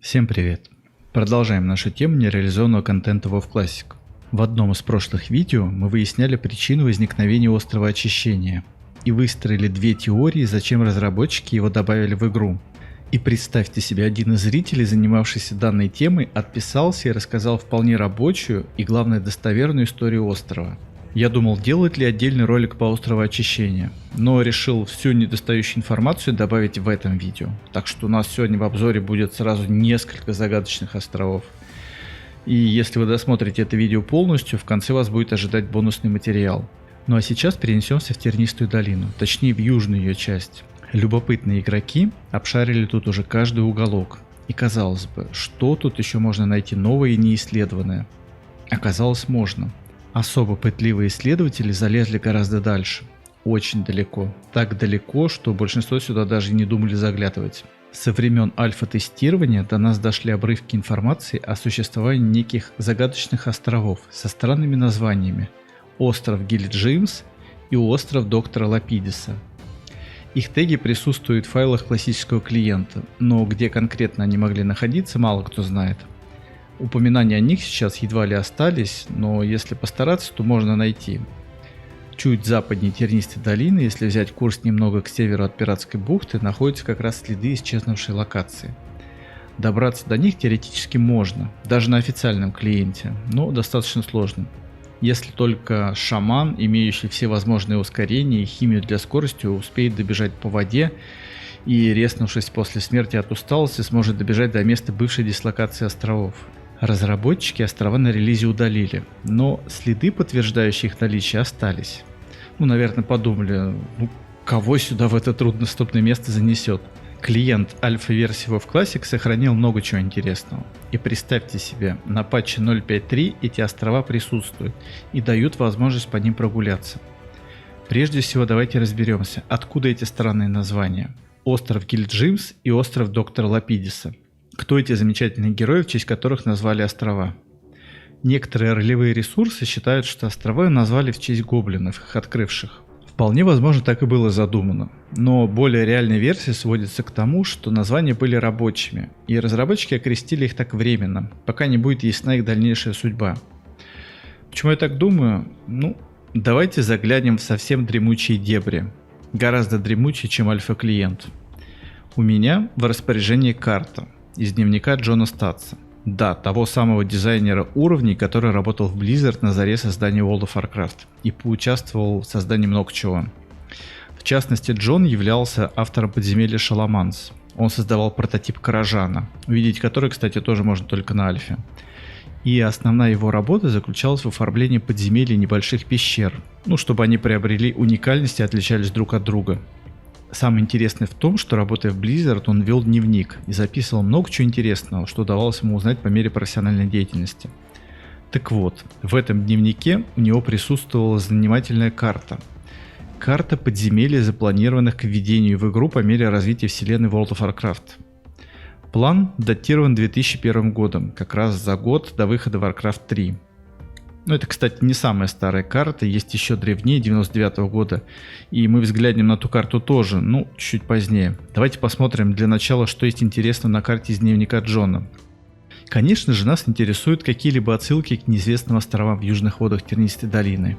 Всем привет! Продолжаем нашу тему нереализованного контента WoW Classic. В одном из прошлых видео мы выясняли причину возникновения острова очищения и выстроили две теории, зачем разработчики его добавили в игру. И представьте себе, один из зрителей, занимавшийся данной темой, отписался и рассказал вполне рабочую и, главное, достоверную историю острова. Я думал, делать ли отдельный ролик по острову очищения, но решил всю недостающую информацию добавить в этом видео. Так что у нас сегодня в обзоре будет сразу несколько загадочных островов. И если вы досмотрите это видео полностью, в конце вас будет ожидать бонусный материал. Ну а сейчас перенесемся в Тернистую долину, точнее в южную ее часть. Любопытные игроки обшарили тут уже каждый уголок. И казалось бы, что тут еще можно найти новое и неисследованное? Оказалось, можно. Особо пытливые исследователи залезли гораздо дальше. Очень далеко. Так далеко, что большинство сюда даже не думали заглядывать. Со времен альфа-тестирования до нас дошли обрывки информации о существовании неких загадочных островов со странными названиями. Остров Гильджимс и остров Доктора Лапидиса. Их теги присутствуют в файлах классического клиента, но где конкретно они могли находиться, мало кто знает. Упоминания о них сейчас едва ли остались, но если постараться, то можно найти. Чуть западнее Тернистой долины, если взять курс немного к северу от Пиратской бухты, находятся как раз следы исчезнувшей локации. Добраться до них теоретически можно, даже на официальном клиенте, но достаточно сложно. Если только шаман, имеющий все возможные ускорения и химию для скорости, успеет добежать по воде и, резнувшись после смерти от усталости, сможет добежать до места бывшей дислокации островов. Разработчики острова на релизе удалили, но следы, подтверждающие их наличие, остались. Наверное, подумали, кого сюда в это труднодоступное место занесет. Клиент альфа-версии WoW Classic сохранил много чего интересного. И представьте себе, на патче 0.5.3 эти острова присутствуют и дают возможность по ним прогуляться. Прежде всего давайте разберемся, откуда эти странные названия. Остров Гильджимс и остров Доктора Лапидиса. Кто эти замечательные герои, в честь которых назвали острова? Некоторые ролевые ресурсы считают, что острова назвали в честь гоблинов, их открывших. Вполне возможно, так и было задумано. Но более реальная версия сводится к тому, что названия были рабочими, и разработчики окрестили их так временно, пока не будет ясна их дальнейшая судьба. Почему я так думаю? Давайте заглянем в совсем дремучие дебри. Гораздо дремучее, чем альфа-клиент. У меня в распоряжении карта из дневника Джона Статса. Да, того самого дизайнера уровней, который работал в Blizzard на заре создания World of Warcraft и поучаствовал в создании много чего. В частности, Джон являлся автором подземелья Шаламанс. Он создавал прототип Каражана, увидеть который, кстати, тоже можно только на альфе. И основная его работа заключалась в оформлении подземелий небольших пещер, чтобы они приобрели уникальность и отличались друг от друга. Самое интересное в том, что работая в Blizzard, он вел дневник и записывал много чего интересного, что удавалось ему узнать по мере профессиональной деятельности. Так вот, в этом дневнике у него присутствовала занимательная карта. Карта подземелья, запланированных к введению в игру по мере развития вселенной World of Warcraft. План датирован 2001 годом, как раз за год до выхода Warcraft 3. Это, кстати, не самая старая карта, есть еще древнее, 99 года, и мы взглянем на ту карту тоже, чуть позднее. Давайте посмотрим для начала, что есть интересно на карте из дневника Джона. Конечно же, нас интересуют какие-либо отсылки к неизвестным островам в южных водах Тернистой долины.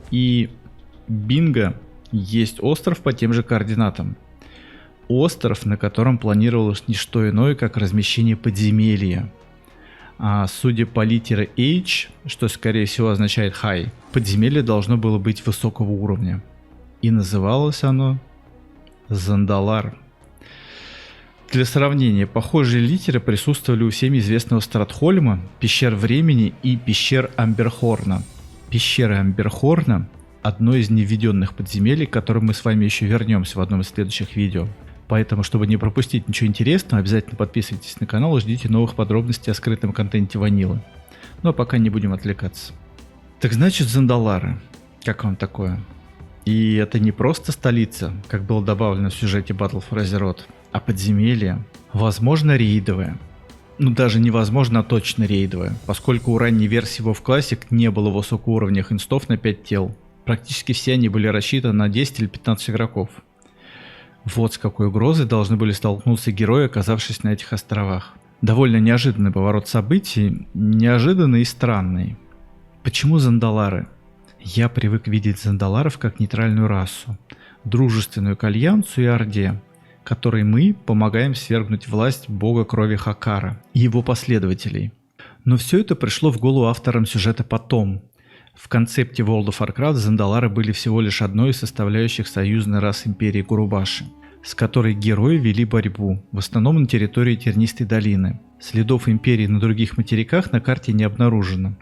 И бинго, есть остров по тем же координатам. Остров, на котором планировалось не что иное, как размещение подземелья. А судя по литере H, что скорее всего означает high, подземелье должно было быть высокого уровня. И называлось оно Зандалар. Для сравнения, похожие литеры присутствовали у всем известного Стратхольма, пещер времени и пещер Амберхорна. Пещера Амберхорна – одно из невведенных подземелий, к которым мы с вами еще вернемся в одном из следующих видео. Поэтому, чтобы не пропустить ничего интересного, обязательно подписывайтесь на канал и ждите новых подробностей о скрытом контенте ванилы. А пока не будем отвлекаться. Так значит, Зандалары. Как вам такое? И это не просто столица, как было добавлено в сюжете Battle for Azeroth, а подземелье. Возможно, рейдовое. Даже невозможно, а точно рейдовое, поскольку у ранней версии WoW Classic не было высокоуровневых инстов на 5 тел. Практически все они были рассчитаны на 10 или 15 игроков. Вот с какой угрозой должны были столкнуться герои, оказавшись на этих островах. Довольно неожиданный поворот событий, неожиданный и странный. Почему зандалары? Я привык видеть зандаларов как нейтральную расу, дружественную к Альянсу и Орде, которой мы помогаем свергнуть власть бога крови Хакара и его последователей. Но все это пришло в голову авторам сюжета потом. В концепте World of Warcraft зандалары были всего лишь одной из составляющих союзной расы Империи Гурубаши, с которой герои вели борьбу, в основном на территории Тернистой долины. Следов Империи на других материках на карте не обнаружено.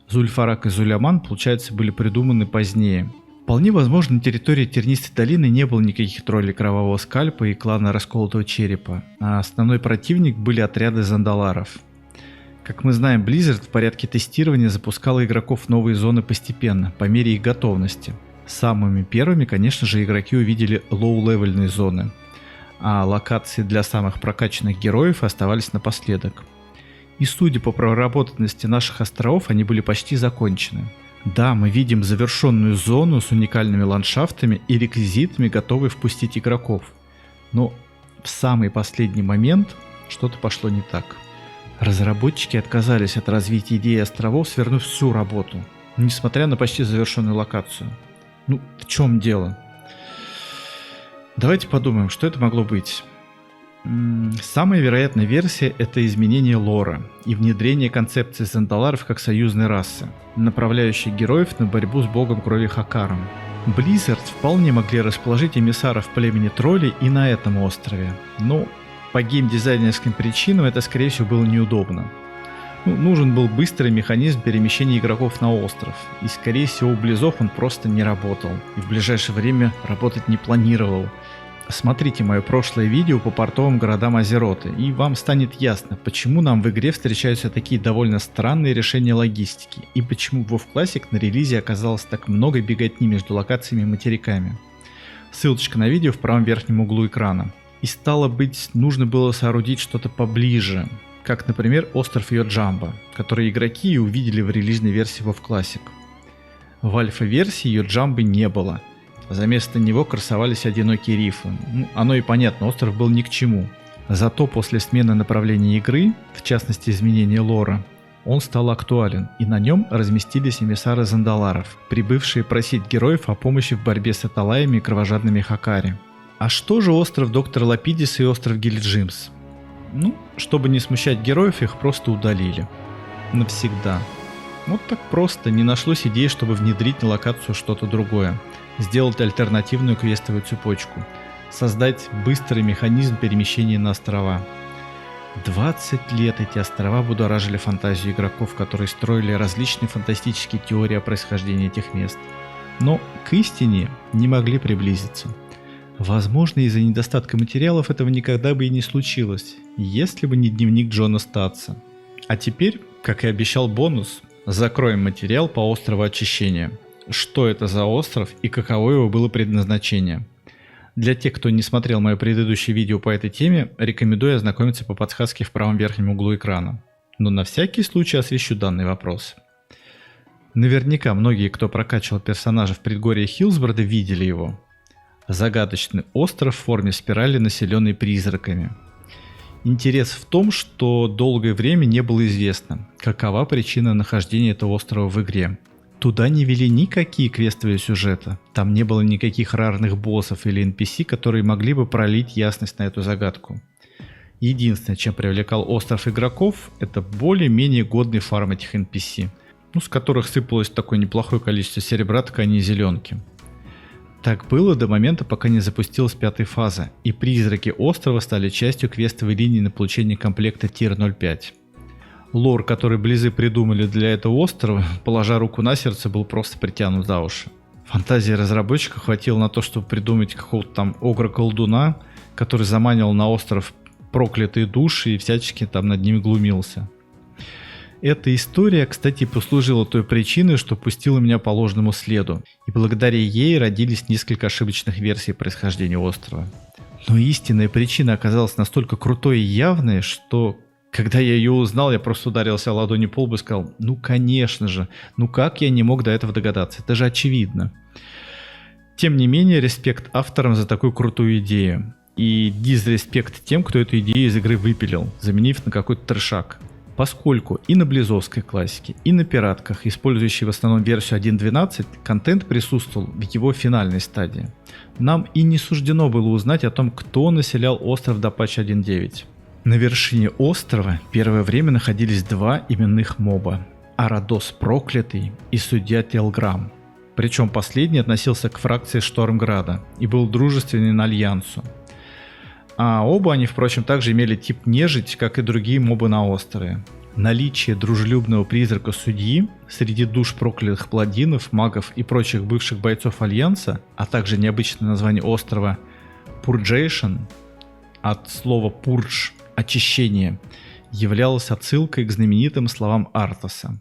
Зульфарак и Зуляман, получается, были придуманы позднее. Вполне возможно, на территории Тернистой долины не было никаких троллей Кровавого Скальпа и клана Расколотого Черепа, а основной противник были отряды зандаларов. Как мы знаем, Blizzard в порядке тестирования запускала игроков в новые зоны постепенно, по мере их готовности. Самыми первыми, конечно же, игроки увидели лоу-левельные зоны, а локации для самых прокачанных героев оставались напоследок. И судя по проработанности наших островов, они были почти закончены. Да, мы видим завершенную зону с уникальными ландшафтами и реквизитами, готовые впустить игроков. Но в самый последний момент что-то пошло не так. Разработчики отказались от развития идеи островов, свернув всю работу, несмотря на почти завершенную локацию. Ну, в чем дело? Давайте подумаем, что это могло быть. Самая вероятная версия — это изменение лора и внедрение концепции зандаларов как союзной расы, направляющей героев на борьбу с богом крови Хакаром. Blizzard вполне могли расположить эмиссаров племени троллей и на этом острове, но по геймдизайнерским причинам это, скорее всего, было неудобно. Нужен был быстрый механизм перемещения игроков на остров, и, скорее всего, у Близов он просто не работал, и в ближайшее время работать не планировал. Смотрите мое прошлое видео по портовым городам Азероты, и вам станет ясно, почему нам в игре встречаются такие довольно странные решения логистики, и почему в WoW Classic на релизе оказалось так много беготни между локациями и материками. Ссылочка на видео в правом верхнем углу экрана. И стало быть, нужно было соорудить что-то поближе, как, например, остров Йоджамба, который игроки и увидели в релизной версии WoW Classic. В альфа-версии Йоджамбы не было. Вместо него красовались одинокие рифы. Оно и понятно, остров был ни к чему. Зато после смены направления игры, в частности изменения лора, он стал актуален, и на нем разместились эмиссары зандаларов, прибывшие просить героев о помощи в борьбе с аталаями и кровожадными Хакари. А что же остров Доктора Лапидиса и остров Гильджимс? Чтобы не смущать героев, их просто удалили. Навсегда. Вот так просто, не нашлось идеи, чтобы внедрить на локацию что-то другое. Сделать альтернативную квестовую цепочку. Создать быстрый механизм перемещения на острова. 20 лет эти острова будоражили фантазию игроков, которые строили различные фантастические теории о происхождении этих мест. Но к истине не могли приблизиться. Возможно, из-за недостатка материалов этого никогда бы и не случилось, если бы не дневник Джона Статса. А теперь, как и обещал бонус, закроем материал по острову Очищения. Что это за остров и каково его было предназначение. Для тех, кто не смотрел мое предыдущее видео по этой теме, рекомендую ознакомиться по подсказке в правом верхнем углу экрана. Но на всякий случай освещу данный вопрос. Наверняка многие, кто прокачивал персонажа в предгорье Хилсборода, видели его. Загадочный остров в форме спирали, населенный призраками. Интерес в том, что долгое время не было известно, какова причина нахождения этого острова в игре. Туда не вели никакие квестовые сюжеты, там не было никаких рарных боссов или NPC, которые могли бы пролить ясность на эту загадку. Единственное, чем привлекал остров игроков, это более-менее годный фарм этих NPC, с которых сыпалось такое неплохое количество серебра, ткани и зеленки. Так было до момента, пока не запустилась 5-я фаза, и призраки острова стали частью квестовой линии на получение комплекта Тир 05. Лор, который Близы придумали для этого острова, положа руку на сердце, был просто притянут за уши. Фантазии разработчика хватило на то, чтобы придумать какого-то там огра-колдуна, который заманивал на остров проклятые души и всячески там над ними глумился. Эта история, кстати, послужила той причиной, что пустила меня по ложному следу, и благодаря ей родились несколько ошибочных версий происхождения острова. Но истинная причина оказалась настолько крутой и явной, что, когда я ее узнал, я просто ударился ладонью по лбу и сказал: ну конечно же, как я не мог до этого догадаться, это же очевидно. Тем не менее, респект авторам за такую крутую идею. и дизреспект тем, кто эту идею из игры выпилил, заменив на какой-то трешак. Поскольку и на близовской классике, и на пиратках, использующей в основном версию 1.12, контент присутствовал в его финальной стадии. Нам и не суждено было узнать о том, кто населял остров до патча 1.9. На вершине острова первое время находились два именных моба – Арадос Проклятый и Судья Телграм. Причем последний относился к фракции Штормграда и был дружественен Альянсу. А оба они, впрочем, также имели тип нежить, как и другие мобы на острове. Наличие дружелюбного призрака судьи среди душ проклятых паладинов, магов и прочих бывших бойцов Альянса, а также необычное название острова Purgation, от слова «пурдж» – очищение, являлось отсылкой к знаменитым словам Артаса.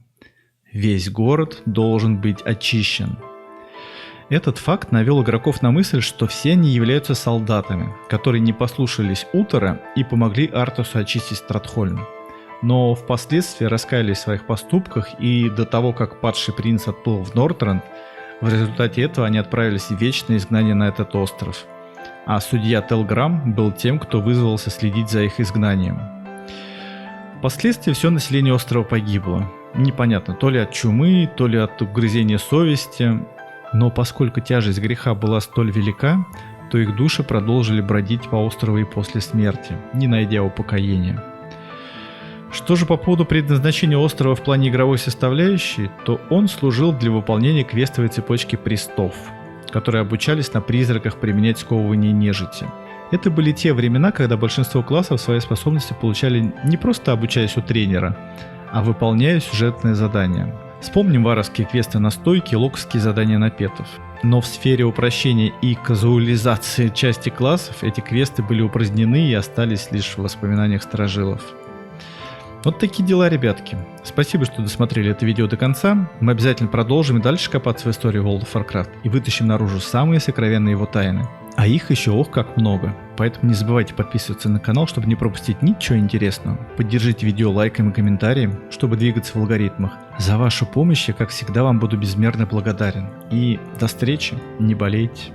«Весь город должен быть очищен». Этот факт навел игроков на мысль, что все они являются солдатами, которые не послушались Утора и помогли Артасу очистить Стратхольм. Но впоследствии раскаялись в своих поступках, и до того, как падший принц отплыл в Нортренд, в результате этого они отправились в вечное изгнание на этот остров. А судья Телграм был тем, кто вызвался следить за их изгнанием. Впоследствии все население острова погибло. Непонятно, то ли от чумы, то ли от угрызения совести. Но поскольку тяжесть греха была столь велика, то их души продолжили бродить по острову и после смерти, не найдя упокоения. Что же по поводу предназначения острова в плане игровой составляющей, то он служил для выполнения квестовой цепочки престов, которые обучались на призраках применять сковывание нежити. Это были те времена, когда большинство классов свои способности получали не просто обучаясь у тренера, а выполняя сюжетные задания. Вспомним варовские квесты на стойке и локовские задания на петов. Но в сфере упрощения и казуализации части классов эти квесты были упразднены и остались лишь в воспоминаниях старожилов. Вот такие дела, ребятки. Спасибо, что досмотрели это видео до конца. Мы обязательно продолжим и дальше копаться в истории World of Warcraft и вытащим наружу самые сокровенные его тайны. А их еще ох как много. Поэтому не забывайте подписываться на канал, чтобы не пропустить ничего интересного. Поддержите видео лайком и комментарием, чтобы двигаться в алгоритмах. За вашу помощь я, как всегда, вам буду безмерно благодарен. И до встречи, не болейте.